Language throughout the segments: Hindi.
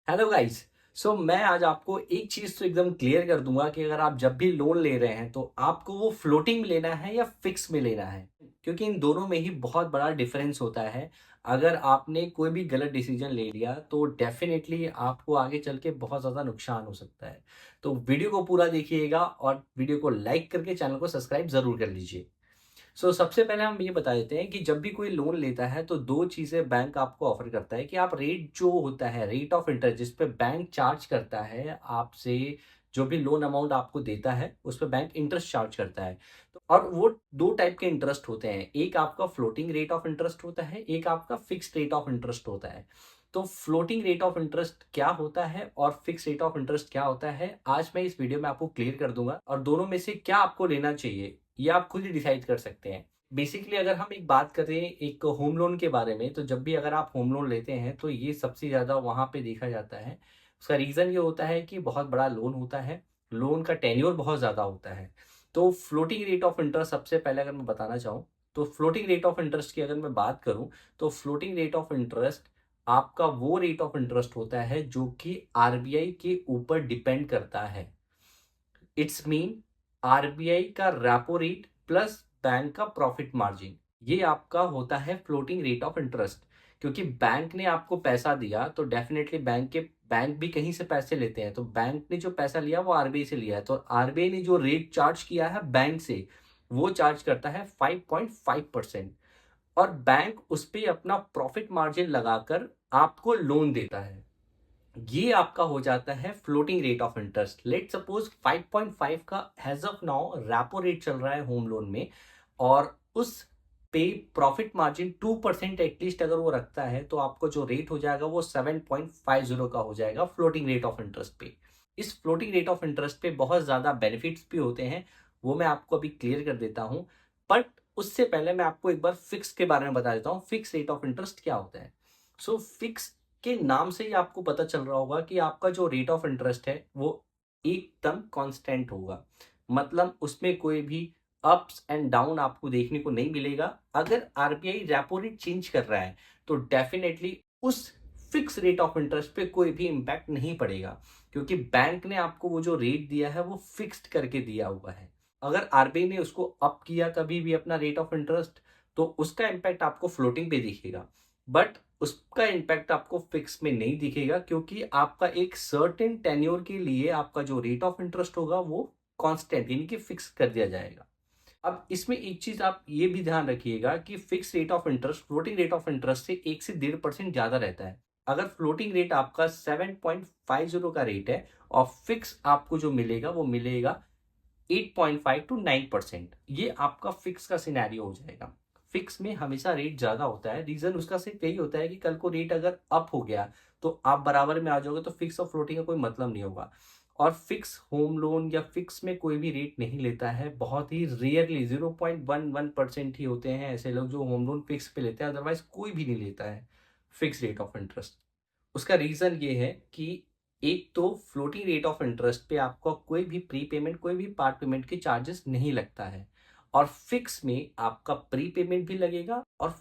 Hello guys. मैं आज आपको एक चीज़ तो एकदम क्लियर कर दूंगा कि अगर आप जब भी लोन ले रहे हैं तो आपको वो फ्लोटिंग में लेना है या फिक्स में लेना है, क्योंकि इन दोनों में ही बहुत बड़ा डिफरेंस होता है। अगर आपने कोई भी गलत डिसीजन ले लिया तो डेफिनेटली आपको आगे चल के बहुत ज़्यादा नुकसान हो सकता है। तो वीडियो को पूरा देखिएगा और वीडियो को लाइक करके चैनल को सब्सक्राइब ज़रूर कर लीजिए। सबसे पहले हम ये बता देते हैं कि जब भी कोई लोन लेता है तो दो चीज़ें बैंक आपको ऑफर करता है कि आप रेट जो होता है, रेट ऑफ इंटरेस्ट जिस पे बैंक चार्ज करता है आपसे, जो भी लोन अमाउंट आपको देता है उस पे बैंक इंटरेस्ट चार्ज करता है। तो और वो दो टाइप के इंटरेस्ट होते हैं, एक आपका फ्लोटिंग रेट ऑफ इंटरेस्ट होता है, एक आपका फिक्स्ड रेट ऑफ इंटरेस्ट होता है। तो फ्लोटिंग रेट ऑफ इंटरेस्ट क्या होता है और फिक्स रेट ऑफ इंटरेस्ट क्या होता है, आज मैं इस वीडियो में आपको क्लियर कर दूंगा और दोनों में से क्या आपको लेना चाहिए ये आप खुद ही डिसाइड कर सकते हैं। बेसिकली अगर हम एक बात करें एक होम लोन के बारे में, तो जब भी अगर आप होम लोन लेते हैं तो ये सबसे ज़्यादा वहाँ पे देखा जाता है। उसका रीज़न ये होता है कि बहुत बड़ा लोन होता है, लोन का टेन्योर बहुत ज़्यादा होता है। तो फ्लोटिंग रेट ऑफ इंटरेस्ट सबसे पहले अगर मैं बताना चाहूँ, तो फ्लोटिंग रेट ऑफ इंटरेस्ट की अगर मैं बात करूँ, तो फ्लोटिंग रेट ऑफ इंटरेस्ट आपका वो रेट ऑफ इंटरेस्ट होता है जो कि आरबीआई के ऊपर डिपेंड करता है। इट्स मीन आरबीआई का रेपो रेट प्लस बैंक का प्रॉफिट मार्जिन, ये आपका होता है फ्लोटिंग रेट ऑफ इंटरेस्ट। क्योंकि बैंक ने आपको पैसा दिया तो डेफिनेटली बैंक भी कहीं से पैसे लेते हैं, तो बैंक ने जो पैसा लिया वो आरबीआई से लिया है, तो आरबीआई ने जो रेट चार्ज किया है बैंक से वो चार्ज करता है 5.5%। और बैंक उस पे अपना प्रॉफिट मार्जिन लगाकर आपको लोन देता है। ये आपका हो जाता है floating rate of interest. Let suppose 5.5 का as of now repo rate चल रहा है होम लोन में, और उस पे प्रॉफिट मार्जिन 2% एटलीस्ट अगर वो रखता है तो आपको जो रेट हो जाएगा वो 7.50 का हो जाएगा फ्लोटिंग रेट ऑफ इंटरेस्ट पे। इस फ्लोटिंग रेट ऑफ इंटरेस्ट पे बहुत ज्यादा बेनिफिट्स भी होते हैं, वो मैं आपको अभी क्लियर कर देता हूँ। बट उससे पहले मैं आपको एक बार फिक्स के बारे में बता देता हूँ, फिक्स रेट ऑफ इंटरेस्ट क्या होता है। फिक्स के नाम से ही आपको पता चल रहा होगा कि आपका जो रेट ऑफ इंटरेस्ट है वो एकदम कांस्टेंट होगा। मतलब उसमें कोई भी अप्स एंड डाउन आपको देखने को नहीं मिलेगा। अगर आरबीआई रेपो रेट चेंज कर रहा है तो डेफिनेटली उस फिक्स रेट ऑफ इंटरेस्ट पे कोई भी इम्पैक्ट नहीं पड़ेगा, क्योंकि बैंक ने आपको वो जो रेट दिया है वो फिक्स्ड करके दिया हुआ है। अगर आरबीआई ने उसको अप किया कभी भी अपना रेट ऑफ इंटरेस्ट, तो उसका इम्पैक्ट आपको फ्लोटिंग पे दिखेगा, बट उसका इम्पैक्ट आपको फिक्स में नहीं दिखेगा, क्योंकि आपका एक सर्टेन टेन्योर के लिए आपका जो रेट ऑफ इंटरेस्ट होगा वो कांस्टेंट यानी कि फिक्स कर दिया जाएगा। अब इसमें एक चीज आप ये भी ध्यान रखिएगा कि fix rate of interest floating rate of interest से 1 से 1.5% ज्यादा रहता है। अगर फ्लोटिंग रेट आपका 7.50 का रेट है और फिक्स आपको जो मिलेगा वो मिलेगा 8.5 to 9%, ये आपका फिक्स का सिनेरियो हो जाएगा। फिक्स में हमेशा रेट ज्यादा होता है, रीजन उसका सिर्फ यही होता है कि कल को रेट अगर अप हो गया तो आप बराबर में आ जाओगे, तो फिक्स और फ्लोटिंग का कोई मतलब नहीं होगा। और फिक्स होम लोन या फिक्स में कोई भी रेट नहीं लेता है, बहुत ही रेयरली 0.11% ही होते हैं ऐसे लोग जो होम लोन फिक्स पे लेते हैं, अदरवाइज कोई भी नहीं लेता है फिक्स रेट ऑफ इंटरेस्ट। उसका रीजन ये है कि एक तो फ्लोटिंग रेट ऑफ इंटरेस्ट पे आपका कोई भी प्री पेमेंट कोई भी पार्ट पेमेंट के चार्जेस नहीं लगता है, और फिक्स में आपका प्री पेमेंट भी लगेगा और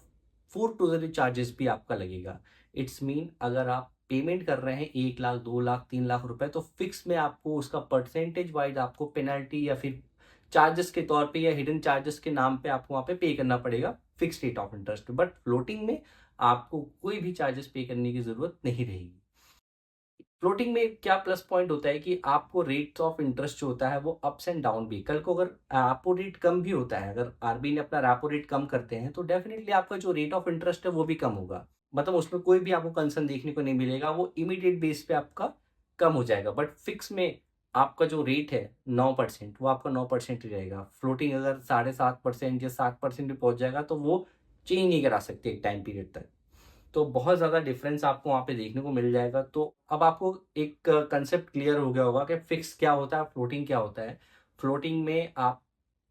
फोर टू चार्जेस भी आपका लगेगा। इट्स मीन अगर आप पेमेंट कर रहे हैं 1 लाख 2 लाख 3 लाख रुपए, तो फिक्स में आपको उसका परसेंटेज वाइज आपको पेनल्टी या फिर चार्जेस के तौर पे या हिडन चार्जेस के नाम पे आपको वहां पे पे करना पड़ेगा fix rate of interest. But floating में आपको कोई भी चार्जेस पे करने की जरूरत नहीं रहेगी। फ्लोटिंग में क्या प्लस पॉइंट होता है कि आपको रेट ऑफ इंटरेस्ट जो होता है वो अप्स एंड डाउन भी, कल को अगर रेपो रेट कम भी होता है, अगर आरबीआई ने अपना रेपो रेट कम करते हैं तो डेफिनेटली आपका जो रेट ऑफ इंटरेस्ट है वो भी कम होगा। मतलब उसमें कोई भी आपको कंसर्न देखने को नहीं मिलेगा, वो इमीडिएट बेस पे आपका कम हो जाएगा। बट फिक्स में आपका जो रेट है 9%, वो आपका 9% ही रहेगा। फ्लोटिंग अगर 7.5% या 7% भी पहुंच जाएगा तो वो चेंज नहीं करा सकते एक टाइम पीरियड तक। तो बहुत ज़्यादा डिफरेंस आपको वहाँ पे देखने को मिल जाएगा। तो अब आपको एक कंसेप्ट क्लियर हो गया होगा कि फिक्स क्या होता है, फ्लोटिंग क्या होता है। फ्लोटिंग में आप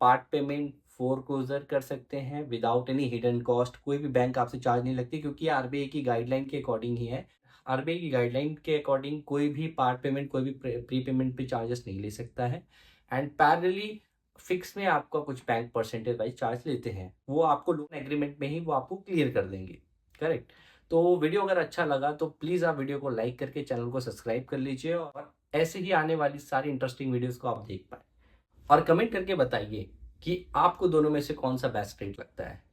पार्ट पेमेंट फोरक्लोजर कर सकते हैं विदाउट एनी हिडन कॉस्ट, कोई भी बैंक आपसे चार्ज नहीं लगती, क्योंकि आरबीआई की गाइडलाइन के अकॉर्डिंग ही है। आरबीआई की गाइडलाइन के अकॉर्डिंग कोई भी पार्ट पेमेंट कोई भी प्री पेमेंट पे चार्जेस नहीं ले सकता है। एंड पैरेलली फिक्स में आपका कुछ बैंक परसेंटेज वाइज चार्ज लेते हैं, वो आपको लोन एग्रीमेंट में ही वो आपको क्लियर कर देंगे। करेक्ट। तो वीडियो अगर अच्छा लगा तो प्लीज़ आप वीडियो को लाइक करके चैनल को सब्सक्राइब कर लीजिए और ऐसे ही आने वाली सारी इंटरेस्टिंग वीडियोस को आप देख पाएँ। और कमेंट करके बताइए कि आपको दोनों में से कौन सा बेस्ट रेट लगता है।